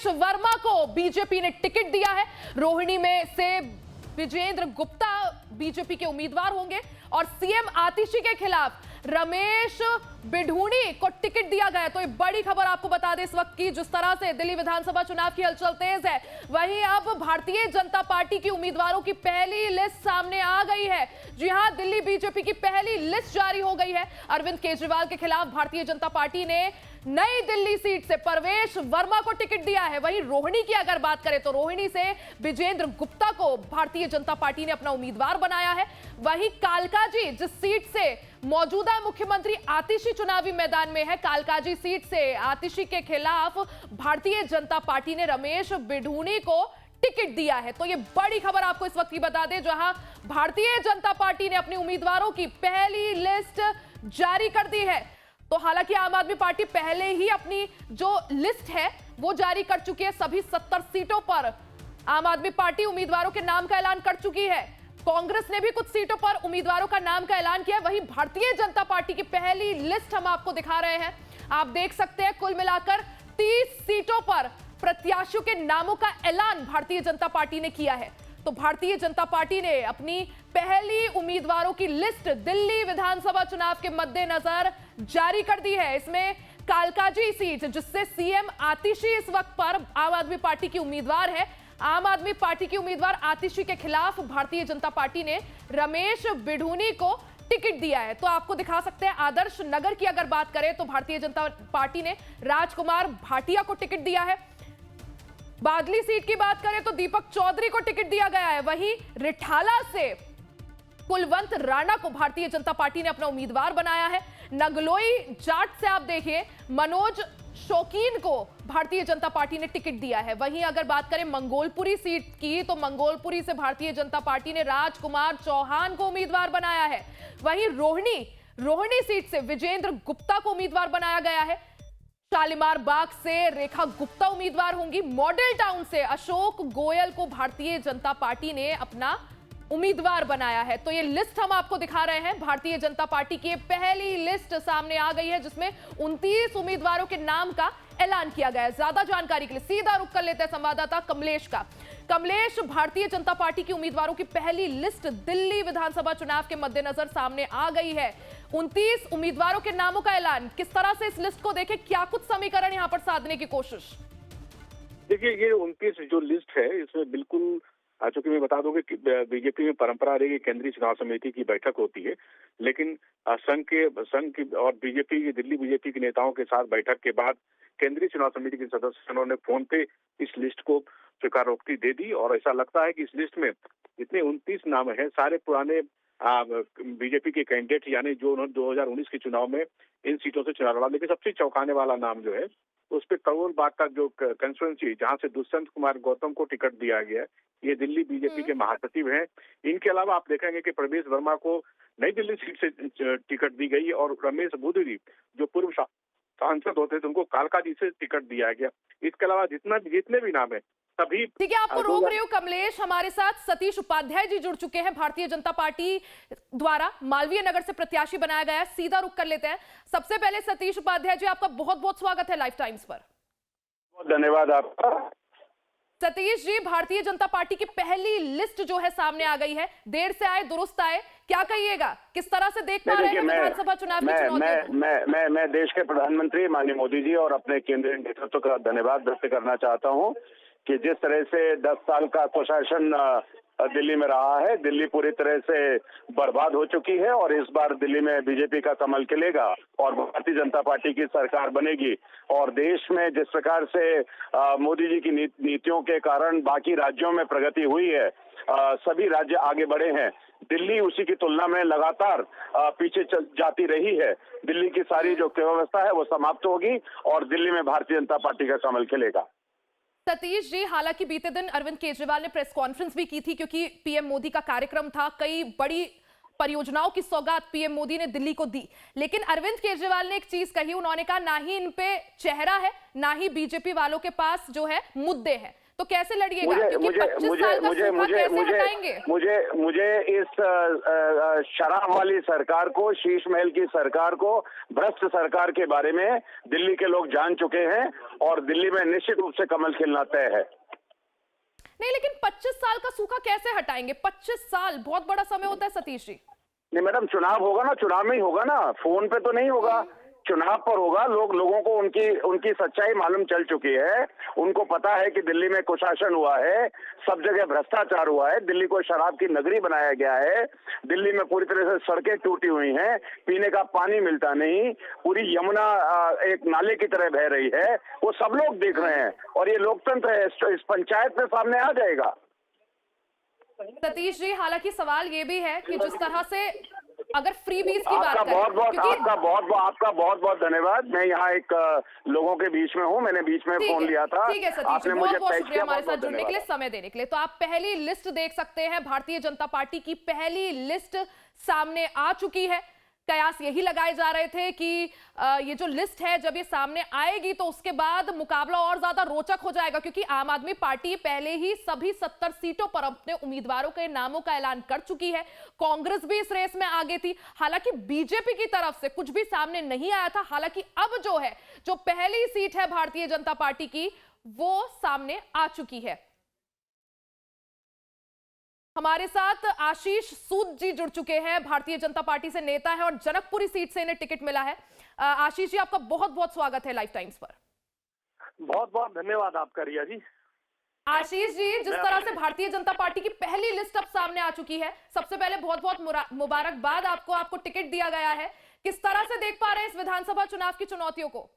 रमेश वर्मा को बीजेपी ने टिकट दिया है। रोहिणी में से विजेंद्र गुप्ता बीजेपी के उम्मीदवार होंगे और सीएम आतिशी के खिलाफ रमेश बिढूणी को टिकट दिया गया। तो ये बड़ी खबर आपको बता दें इस वक्त की, जिस तरह से दिल्ली विधानसभा चुनाव की हलचल तेज है, वहीं अब भारतीय जनता पार्टी की उम्मीदवारों की पहली लिस्ट सामने आ गई है। जी हां, दिल्ली बीजेपी की पहली लिस्ट जारी हो गई है। अरविंद केजरीवाल के खिलाफ भारतीय जनता पार्टी ने नई दिल्ली सीट से परवेश वर्मा को टिकट दिया है। वहीं रोहिणी की अगर बात करें तो रोहिणी से विजेंद्र गुप्ता को भारतीय जनता पार्टी ने अपना उम्मीदवार बनाया है। वहीं कालकाजी, जिस सीट से मौजूदा मुख्यमंत्री आतिशी चुनावी मैदान में है, कालकाजी सीट से आतिशी के खिलाफ भारतीय जनता पार्टी ने रमेश बिढूणी को टिकट दिया है। तो ये बड़ी खबर आपको इस वक्त की बता दें, जहां भारतीय जनता पार्टी ने अपने उम्मीदवारों की पहली लिस्ट जारी कर दी है। तो हालांकि आम आदमी पार्टी पहले ही अपनी जो लिस्ट है वो जारी कर चुकी है। सभी 70 सीटों पर आम आदमी पार्टी उम्मीदवारों के नाम का ऐलान कर चुकी है। कांग्रेस ने भी कुछ सीटों पर उम्मीदवारों का नाम का ऐलान किया है। वहीं भारतीय जनता पार्टी की पहली लिस्ट हम आपको दिखा रहे हैं। आप देख सकते हैं कुल मिलाकर 30 सीटों पर प्रत्याशियों के नामों का ऐलान भारतीय जनता पार्टी ने किया है। तो भारतीय जनता पार्टी ने अपनी पहली उम्मीदवारों की लिस्ट दिल्ली विधानसभा चुनाव के मद्देनजर जारी कर दी है। इसमें कालकाजी सीट, जिससे सीएम आतिशी इस वक्त पर आम आदमी पार्टी की उम्मीदवार है, आम आदमी पार्टी की उम्मीदवार आतिशी के खिलाफ भारतीय जनता पार्टी ने रमेश बिढूणी को टिकट दिया है। तो आपको दिखा सकते हैं आदर्श नगर की अगर बात करें तो भारतीय जनता पार्टी ने राजकुमार भाटिया को टिकट दिया है। बादली सीट की बात करें तो दीपक चौधरी को टिकट दिया गया है। वहीं रिठाला से कुलवंत राणा को भारतीय जनता पार्टी ने अपना उम्मीदवार बनाया है। नगलोई जाट से आप देखिए मनोज शौकीन को भारतीय जनता पार्टी ने टिकट दिया है। वहीं अगर बात करें मंगोलपुरी सीट की तो मंगोलपुरी से भारतीय जनता पार्टी ने राजकुमार चौहान को उम्मीदवार बनाया है। वहीं रोहिणी सीट से विजेंद्र गुप्ता को उम्मीदवार बनाया गया है। शालीमार बाग से रेखा गुप्ता उम्मीदवार होंगी। मॉडल टाउन से अशोक गोयल को भारतीय जनता पार्टी ने अपना उम्मीदवार बनाया है। तो ये लिस्ट हम आपको दिखा रहे हैं। भारतीय जनता पार्टी की पहली लिस्ट सामने आ गई है, जिसमें 29 उम्मीदवारों के नाम का ऐलान किया गया है। ज्यादा जानकारी के लिए सीधा रुख कर लेते हैं संवाददाता कमलेश का। कमलेश, भारतीय जनता पार्टी की उम्मीदवारों की पहली लिस्ट दिल्ली विधानसभा चुनाव के मद्देनजर सामने आ गई है। 29 उम्मीदवारों के नामों का ऐलान, किस तरह से इस लिस्ट को देखें, क्या कुछ समीकरण यहां पर साधने की कोशिश? देखिए, ये 29 जो लिस्ट है इसमें बिल्कुल, चूंकि मैं बता दूं कि बीजेपी में परंपरा रही केंद्रीय चुनाव समिति की बैठक होती है, लेकिन संघ की और बीजेपी की, दिल्ली बीजेपी के नेताओं के साथ बैठक के बाद केंद्रीय चुनाव समिति के सदस्यों ने फोन पे इस लिस्ट को स्वीकारोक्ति दे दी। और ऐसा लगता है कि इस लिस्ट में जितने 29 नाम हैं सारे पुराने बीजेपी के कैंडिडेट, यानी जो उन्होंने 2019 के चुनाव में इन सीटों से चुनाव लड़ा। लेकिन सबसे चौंकाने वाला नाम जो है उस पर करोल बाग का जो कंस्टिट्यूएंसी, जहां से दुष्यंत कुमार गौतम को टिकट दिया गया है, ये दिल्ली बीजेपी के महासचिव हैं। इनके अलावा आप देखेंगे कि प्रवेश वर्मा को नई दिल्ली सीट से टिकट दी गई और रमेश बिढूणी जो पूर्व सांसद होते थे उनको कालकाजी से टिकट दिया गया। इसके अलावा जितने भी नाम है सभी। ठीक है, आपको रोक रही हूँ कमलेश। हमारे साथ सतीश उपाध्याय जी जुड़ चुके हैं, भारतीय जनता पार्टी द्वारा मालवीय नगर से प्रत्याशी बनाया गया है। सीधा रुख कर लेते हैं। सबसे पहले सतीश उपाध्याय जी, आपका बहुत बहुत स्वागत है लाइव टाइम्स पर। बहुत धन्यवाद आपका। सतीश जी, भारतीय जनता पार्टी की पहली लिस्ट जो है सामने आ गई है, देर से आए दुरुस्त आए, क्या कहिएगा, किस तरह से देख पा रहे हैं विधानसभा चुनाव की चुनौतियों? मैं देश के प्रधानमंत्री माननीय मोदी जी और अपने केंद्रीय नेतृत्व का धन्यवाद व्यक्त करना चाहता हूं कि जिस तरह से 10 साल का कुशासन दिल्ली में रहा है, दिल्ली पूरी तरह से बर्बाद हो चुकी है और इस बार दिल्ली में बीजेपी का कमल खिलेगा और भारतीय जनता पार्टी की सरकार बनेगी। और देश में जिस प्रकार से मोदी जी की नीतियों के कारण बाकी राज्यों में प्रगति हुई है, सभी राज्य आगे बढ़े हैं, दिल्ली उसी की तुलना में लगातार पीछे जाती रही है। दिल्ली की सारी जो व्यवस्था है वो समाप्त होगी और दिल्ली में भारतीय जनता पार्टी का कमल खिलेगा। सतीश जी, हालांकि बीते दिन अरविंद केजरीवाल ने प्रेस कॉन्फ्रेंस भी की थी, क्योंकि पीएम मोदी का कार्यक्रम था। कई बड़ी परियोजनाओं की सौगात पीएम मोदी ने दिल्ली को दी, लेकिन अरविंद केजरीवाल ने एक चीज कही, उन्होंने कहा ना ही इन पे चेहरा है, ना ही बीजेपी वालों के पास जो है मुद्दे हैं। तो कैसे लड़िएगा? क्योंकि 25 साल का सूखा कैसे हटाएंगे? मुझे इस शराब वाली सरकार को, शीश महल की सरकार को, भ्रष्ट सरकार के बारे में दिल्ली के लोग जान चुके हैं और दिल्ली में निश्चित रूप से कमल खिलना तय है। नहीं, लेकिन 25 साल का सूखा कैसे हटाएंगे? 25 साल बहुत बड़ा समय होता है सतीश जी। नहीं मैडम, चुनाव होगा ना, चुनाव में ही होगा ना, फोन पे तो नहीं होगा, चुनाव पर होगा। लोगों को उनकी सच्चाई मालूम चल चुकी है। उनको पता है कि दिल्ली में कुशासन हुआ है, सब जगह भ्रष्टाचार हुआ है, दिल्ली को शराब की नगरी बनाया गया है, दिल्ली में पूरी तरह से सड़कें टूटी हुई हैं, पीने का पानी मिलता नहीं, पूरी यमुना एक नाले की तरह बह रही है। वो सब लोग देख रहे हैं और ये लोकतंत्र है, इस पंचायत में सामने आ जाएगा। सतीश जी, हालांकि सवाल ये भी है कि जिस तरह से अगर फ्री बीज की बात करें, आपका बहुत बहुत धन्यवाद। मैं यहाँ एक लोगों के बीच में हूँ, मैंने बीच में फोन लिया था। ठीक है सतीश जी, बहुत बहुत शुक्रिया हमारे साथ जुड़ने के लिए, समय देने के लिए। तो आप पहली लिस्ट देख सकते हैं, भारतीय जनता पार्टी की पहली लिस्ट सामने आ चुकी है। कयास यही लगाए जा रहे थे कि ये जो लिस्ट है जब ये सामने आएगी तो उसके बाद मुकाबला और ज्यादा रोचक हो जाएगा, क्योंकि आम आदमी पार्टी पहले ही सभी 70 सीटों पर अपने उम्मीदवारों के नामों का ऐलान कर चुकी है। कांग्रेस भी इस रेस में आगे थी, हालांकि बीजेपी की तरफ से कुछ भी सामने नहीं आया था। हालांकि अब जो पहली सीट है भारतीय जनता पार्टी की, वो सामने आ चुकी है। हमारे साथ आशीष सूद जी जुड़ चुके हैं, भारतीय जनता पार्टी से नेता है और जनकपुरी सीट से इन्हें टिकट मिला है। आशीष जी, आपका बहुत बहुत स्वागत है लाइफ टाइम्स पर। बहुत बहुत धन्यवाद आपका रिया जी। आशीष जी, जिस तरह से भारतीय जनता पार्टी की पहली लिस्ट अब सामने आ चुकी है, सबसे पहले बहुत बहुत मुबारकबाद आपको टिकट दिया गया है। किस तरह से देख पा रहे हैं इस विधानसभा चुनाव की चुनौतियों को?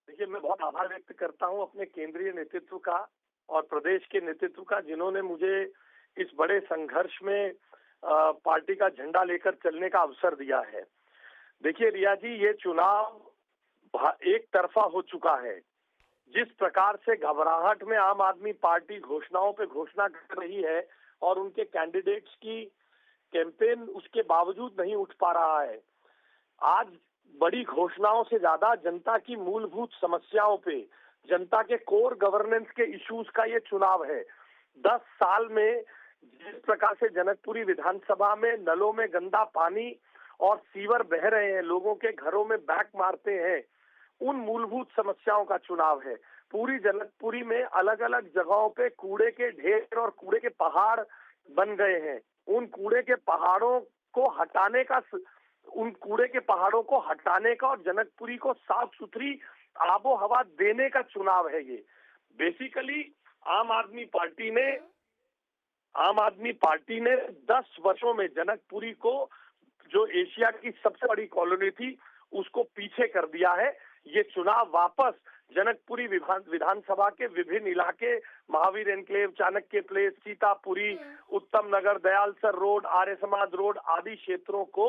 देखिए, मैं बहुत आभार व्यक्त करता हूं अपने केंद्रीय नेतृत्व का और प्रदेश के नेतृत्व का, जिन्होंने मुझे इस बड़े संघर्ष में पार्टी का झंडा लेकर चलने का अवसर दिया है। देखिए रिया जी, ये चुनाव एक तरफा हो चुका है। जिस प्रकार से घबराहट में आम आदमी पार्टी घोषणाओं पे घोषणा कर रही है और उनके कैंडिडेट्स की कैंपेन उसके बावजूद नहीं उठ पा रहा है, आज बड़ी घोषणाओं से ज्यादा जनता की मूलभूत समस्याओं पे, जनता के कोर गवर्नेंस के इश्यूज का ये चुनाव है। 10 साल में जिस प्रकार से जनकपुरी विधानसभा में नलों में गंदा पानी और सीवर बह रहे हैं, लोगों के घरों में बैक मारते हैं, उन मूलभूत समस्याओं का चुनाव है। पूरी जनकपुरी में अलग अलग जगहों पे कूड़े के ढेर और कूड़े के पहाड़ बन गए हैं। उन कूड़े के पहाड़ों को हटाने का और जनकपुरी को साफ सुथरी आबो हवा देने का चुनाव है ये। बेसिकली आम आदमी पार्टी ने 10 वर्षों में जनकपुरी को, जो एशिया की सबसे बड़ी कॉलोनी थी, उसको पीछे कर दिया है। ये चुनाव वापस जनकपुरी विधानसभा के विभिन्न इलाके, महावीर एनक्लेव, चाणक्य प्लेस, सीतापुरी, उत्तम नगर, दयालसर रोड, आर्य समाज रोड आदि क्षेत्रों को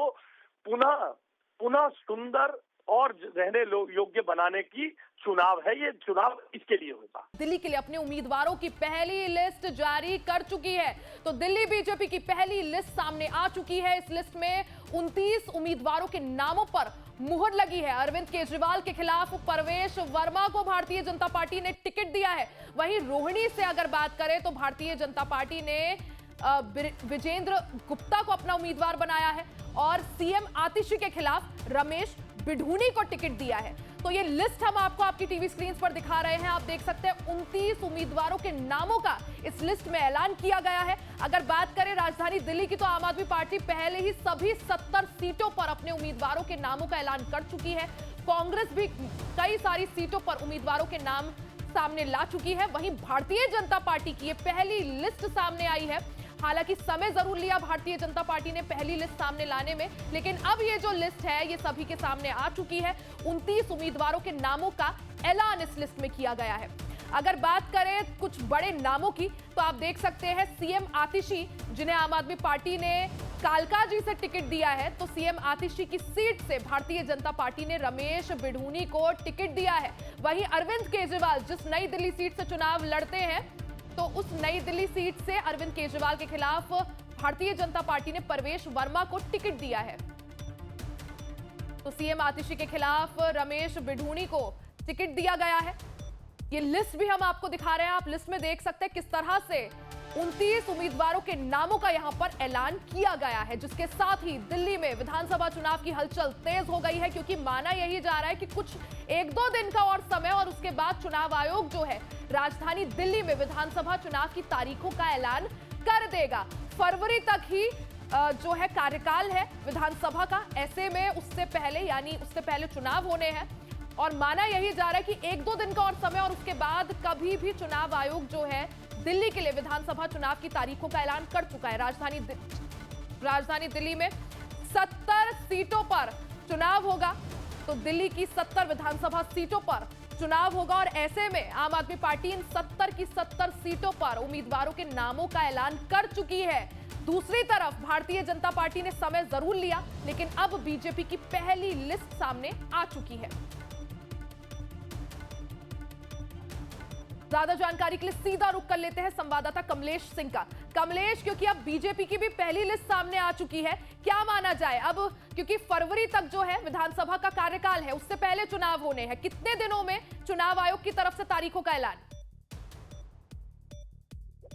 पुनः सुंदर और रहने योग्य बनाने की चुनाव है। ये चुनाव इसके लिए होगा। दिल्ली के लिए अपने उम्मीदवारों की पहली लिस्ट जारी कर चुकी है, तो दिल्ली बीजेपी की पहली लिस्ट सामने आ चुकी है। इस लिस्ट में 29 उम्मीदवारों के नामों पर मुहर लगी है। अरविंद केजरीवाल के खिलाफ परवेश वर्मा को भारतीय जनता पार्टी ने टिकट दिया है। वहीं रोहिणी से अगर बात करें तो भारतीय जनता पार्टी ने विजेंद्र गुप्ता को अपना उम्मीदवार बनाया है और सीएम आतिशी के खिलाफ रमेश बिढूनी को टिकट दिया है। तो ये लिस्ट हम आपको आपकी टीवी स्क्रीन पर दिखा रहे हैं। आप देख सकते हैं 29 उम्मीदवारों के नामों का इस लिस्ट में ऐलान किया गया है। अगर बात करें राजधानी दिल्ली की, तो आम आदमी पार्टी पहले ही सभी 70 सीटों पर अपने उम्मीदवारों के नामों का ऐलान कर चुकी है। कांग्रेस भी कई सारी सीटों पर उम्मीदवारों के नाम सामने ला चुकी है। वहीं भारतीय जनता पार्टी की ये पहली लिस्ट सामने आई है। हालांकि समय जरूर लिया भारतीय जनता पार्टी ने पहली लिस्ट सामने लाने में, लेकिन अब ये जो लिस्ट है ये सभी के सामने आ चुकी है। 29 उम्मीदवारों के नामों का ऐलान इस लिस्ट में किया गया है। अगर बात करें कुछ बड़े नामों की, तो आप देख सकते हैं सीएम आतिशी, जिन्हें आम आदमी पार्टी ने कालका जी से टिकट दिया है, तो सीएम आतिशी की सीट से भारतीय जनता पार्टी ने रमेश बिढूनी को टिकट दिया है। वहीं अरविंद केजरीवाल जिस नई दिल्ली सीट से चुनाव लड़ते हैं, तो उस नई दिल्ली सीट से अरविंद केजरीवाल के खिलाफ भारतीय जनता पार्टी ने परवेश वर्मा को टिकट दिया है। तो सीएम आतिशी के खिलाफ रमेश बिढूनी को टिकट दिया गया है। ये लिस्ट भी हम आपको दिखा रहे हैं। आप लिस्ट में देख सकते हैं किस तरह से 29 उम्मीदवारों के नामों का यहां पर ऐलान किया गया है, जिसके साथ ही दिल्ली में विधानसभा चुनाव की हलचल तेज हो गई है, क्योंकि माना यही जा रहा है कि कुछ 1-2 दिन का और समय और उसके बाद चुनाव आयोग जो है राजधानी दिल्ली में विधानसभा चुनाव की तारीखों का ऐलान कर देगा। फरवरी तक ही जो है कार्यकाल है विधानसभा का, ऐसे में उससे पहले चुनाव होने हैं और माना यही जा रहा है कि 1-2 दिन का और समय और उसके बाद कभी भी चुनाव आयोग जो है दिल्ली के लिए विधानसभा चुनाव की तारीखों का ऐलान कर चुका है। राजधानी दिल्ली में 70 सीटों पर चुनाव होगा, तो दिल्ली की 70 विधानसभा सीटों पर चुनाव होगा और ऐसे में आम आदमी पार्टी इन 70 की 70 सीटों पर उम्मीदवारों के नामों का ऐलान कर चुकी है। दूसरी तरफ भारतीय जनता पार्टी ने समय जरूर लिया, लेकिन अब बीजेपी की पहली लिस्ट सामने आ चुकी है। ज्यादा जानकारी के लिए सीधा रुख कर लेते हैं संवाददाता कमलेश सिंह का। कमलेश, क्योंकि अब बीजेपी की भी पहली लिस्ट सामने आ चुकी है, क्या माना जाए अब, क्योंकि फरवरी तक जो है विधानसभा का कार्यकाल है, उससे पहले चुनाव होने हैं, कितने दिनों में चुनाव आयोग की तरफ से तारीखों का ऐलान?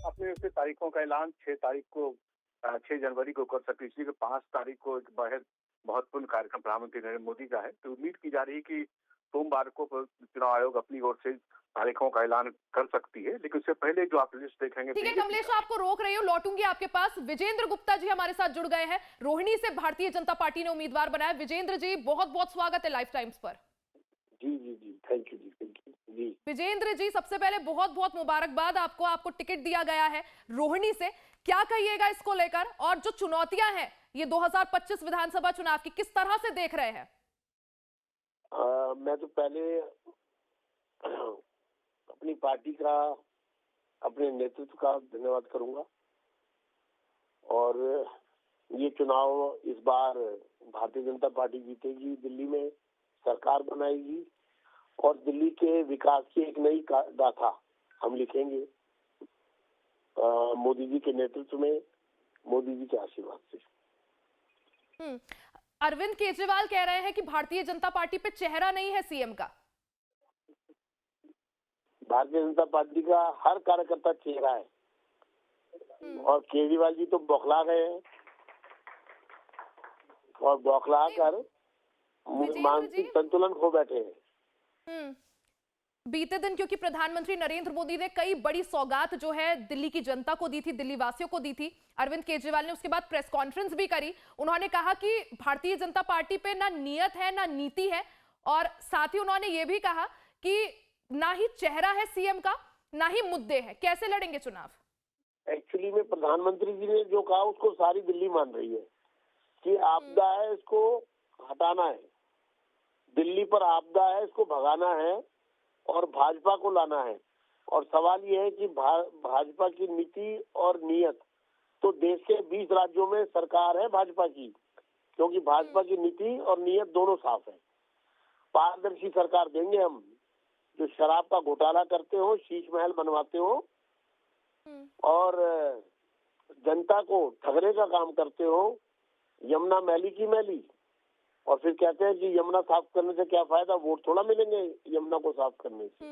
अपने उससे तारीखों का ऐलान 6 जनवरी को कर सकते, इसलिए 5 तारीख को एक महत्वपूर्ण कार्यक्रम प्रधानमंत्री नरेंद्र मोदी का है, तो उम्मीद की जा रही है कि सोमवार को चुनाव आयोग अपनी ओर से तारीखों का ऐलान कर सकती है। लेकिन उससे पहले जो आप लिस्ट देखेंगे। ठीक है कमलेश, आपको रोक रही हूँ, लौटूंगी आपके पास। विजेंद्र गुप्ता जी हमारे साथ जुड़ गए हैं, रोहिणी से भारतीय जनता पार्टी ने उम्मीदवार बनाया। विजेंद्र जी, बहुत बहुत स्वागत है लाइफ टाइम्स पर। जी जी जी, थैंक यू जी, थैंक यू जी। विजेंद्र जी, सबसे पहले बहुत बहुत मुबारकबाद, आपको टिकट दिया गया है रोहिणी से। क्या कहिएगा इसको लेकर, और जो चुनौतियां हैं ये 2025 विधानसभा चुनाव की, किस तरह से देख रहे हैं? मैं तो पहले अपनी पार्टी का, अपने नेतृत्व का धन्यवाद करूंगा। और ये चुनाव इस बार भारतीय जनता पार्टी जीतेगी, दिल्ली में सरकार बनाएगी और दिल्ली के विकास की एक नई गाथा हम लिखेंगे मोदी जी के नेतृत्व में, मोदी जी के आशीर्वाद से। अरविंद केजरीवाल कह रहे हैं कि भारतीय जनता पार्टी पे चेहरा नहीं है सीएम का। भारतीय जनता पार्टी का हर कार्यकर्ता चेहरा है और केजरीवाल जी तो बौखला गए हैं और बौखला कर मानसिक संतुलन खो बैठे हैं। बीते दिन क्योंकि प्रधानमंत्री नरेंद्र मोदी ने कई बड़ी सौगात जो है दिल्ली की जनता को दी थी, दिल्ली वासियों को दी थी, अरविंद केजरीवाल ने उसके बाद प्रेस कॉन्फ्रेंस भी करी। उन्होंने कहा कि भारतीय जनता पार्टी पे ना नियत है ना नीति है, और साथ ही उन्होंने ये भी कहा कि ना ही चेहरा है सीएम का, ना ही मुद्दे हैं। कैसे लड़ेंगे चुनाव? एक्चुअली में प्रधानमंत्री जी ने जो कहा उसको सारी दिल्ली मान रही है कि आपदा है, इसको हटाना है, दिल्ली पर आपदा है, इसको भगाना है और भाजपा को लाना है। और सवाल यह है कि भाजपा की नीति और नियत, तो देश के 20 राज्यों में सरकार है भाजपा की, क्योंकि भाजपा की नीति और नियत दोनों साफ है। पारदर्शी सरकार देंगे हम, जो शराब का घोटाला करते हो, शीश महल बनवाते हो और जनता को ठगने का काम करते हो, यमुना मैली की मैली, और फिर कहते हैं कि यमुना साफ करने से क्या फायदा, वोट थोड़ा मिलेंगे यमुना को साफ करने से।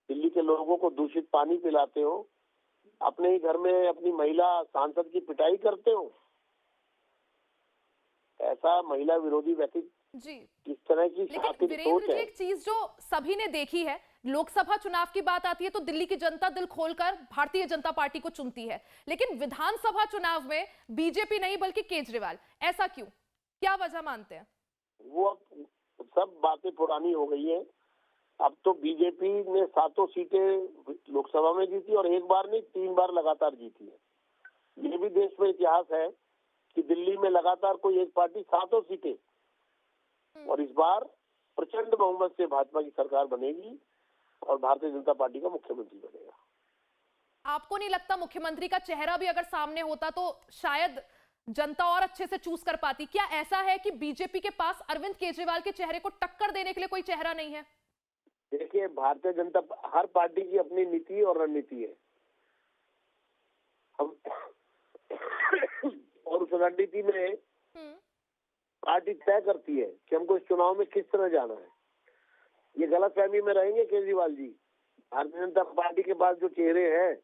दिल्ली के लोगों को दूषित पानी पिलाते हो, अपने ही घर में अपनी महिला सांसद की पिटाई करते हो। ऐसा महिला विरोधी व्यक्ति जी किस तरह की लेकिन वीरेंद्र जी, एक चीज जो सभी ने देखी है, लोकसभा चुनाव की बात आती है तो दिल्ली की जनता दिल खोलकर भारतीय जनता पार्टी को चुनती है, लेकिन विधानसभा चुनाव में बीजेपी नहीं बल्कि केजरीवाल, ऐसा क्यों, क्या वजह मानते हैं? वो अब सब बातें पुरानी हो गई है। अब तो बीजेपी ने 7 सीटें लोकसभा में जीती और एक बार नहीं 3 बार लगातार जीती है। ये भी देश में इतिहास है कि दिल्ली में लगातार कोई एक पार्टी 7 सीटें, और इस बार प्रचंड बहुमत से भाजपा की सरकार बनेगी और भारतीय जनता पार्टी का मुख्यमंत्री बनेगा। आपको नहीं लगता मुख्यमंत्री का चेहरा भी अगर सामने होता तो शायद जनता और अच्छे से चूज कर पाती? क्या ऐसा है कि बीजेपी के पास अरविंद केजरीवाल के चेहरे को टक्कर देने के लिए कोई चेहरा नहीं है? देखिए, भारतीय जनता, हर पार्टी की अपनी नीति और रणनीति है। हम और उस रणनीति में पार्टी तय करती है कि हमको इस चुनाव में किस तरह जाना है। ये गलतफहमी में रहेंगे केजरीवाल जी। भारतीय जनता पार्टी के पास जो चेहरे हैं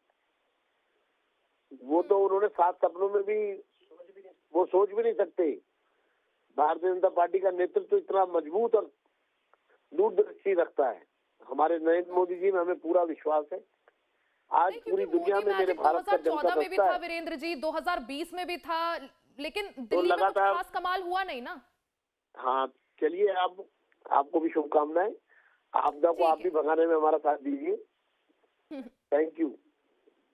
वो तो उन्होंने 7 सपनों में भी वो सोच भी नहीं सकते। भारतीय जनता पार्टी का नेतृत्व इतना मजबूत और दूरदृष्टि रखता है। हमारे नरेंद्र मोदी जी में हमें पूरा विश्वास है। आज नहीं, पूरी क्योंकि दुनिया मोदी में मेरे मैजिक भारत का जनता 2014 में भी बसता था है। वीरेंद्र जी, 2020 में भी था, लेकिन दिल्ली में कुछ लगातार खास कमाल हुआ नहीं ना। हाँ, चलिए आप आपको भी शुभकामनाएं। आपदा को आप भी भगाने में हमारा साथ दीजिए। Thank you.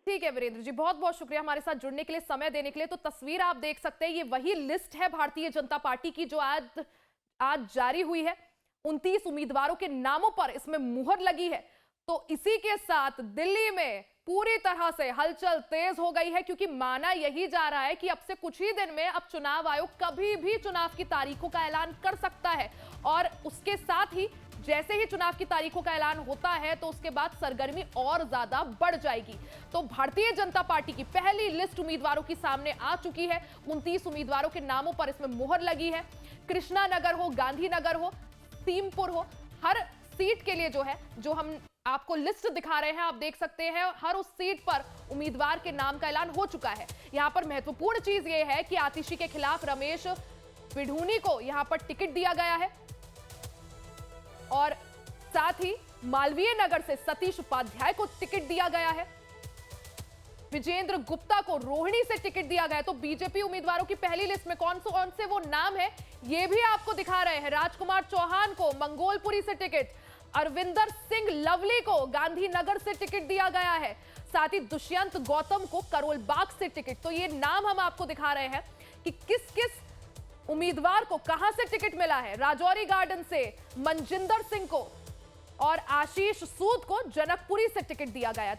ठीक है वीरेंद्र जी, बहुत बहुत शुक्रिया हमारे साथ जुड़ने के लिए, समय देने के लिए। तो तस्वीर आप देख सकते हैं, ये वही लिस्ट है भारतीय जनता पार्टी की जो आज जारी हुई है। 29 उम्मीदवारों के नामों पर इसमें मुहर लगी है। तो इसी के साथ दिल्ली में पूरी तरह से हलचल तेज हो गई है, क्योंकि माना यही जा रहा है कि अब से कुछ ही दिन में अब चुनाव आयोग कभी भी चुनाव की तारीखों का ऐलान कर सकता है। और उसके साथ ही जैसे ही चुनाव की तारीखों का ऐलान होता है तो उसके बाद सरगर्मी और ज्यादा बढ़ जाएगी। तो भारतीय जनता पार्टी की पहली लिस्ट उम्मीदवारों की सामने आ चुकी है। 29 उम्मीदवारों के नामों पर इसमें मुहर लगी है। कृष्णा नगर हो, गांधीनगर हो, सीमपुर हो, हर सीट के लिए जो है, जो हम आपको लिस्ट दिखा रहे हैं, आप देख सकते हैं, हर उस सीट पर उम्मीदवार के नाम का ऐलान हो चुका है। यहां पर महत्वपूर्ण चीज यह है कि आतिशी के खिलाफ रमेश बिढूनी को यहां पर टिकट दिया गया है और साथ ही मालवीय नगर से सतीश उपाध्याय को टिकट दिया गया है। विजेंद्र गुप्ता को रोहिणी से टिकट दिया गया है। तो बीजेपी उम्मीदवारों की पहली लिस्ट में कौन से वो नाम है ये भी आपको दिखा रहे हैं। राजकुमार चौहान को मंगोलपुरी से टिकट, अरविंदर सिंह लवली को गांधीनगर से टिकट दिया गया है, साथ ही दुष्यंत गौतम को करोल बाग से टिकट। तो ये नाम हम आपको दिखा रहे हैं कि किस किस उम्मीदवार को कहां से टिकट मिला है। राजौरी गार्डन से मनजिंदर सिंह को और आशीष सूद को जनकपुरी से टिकट दिया गया।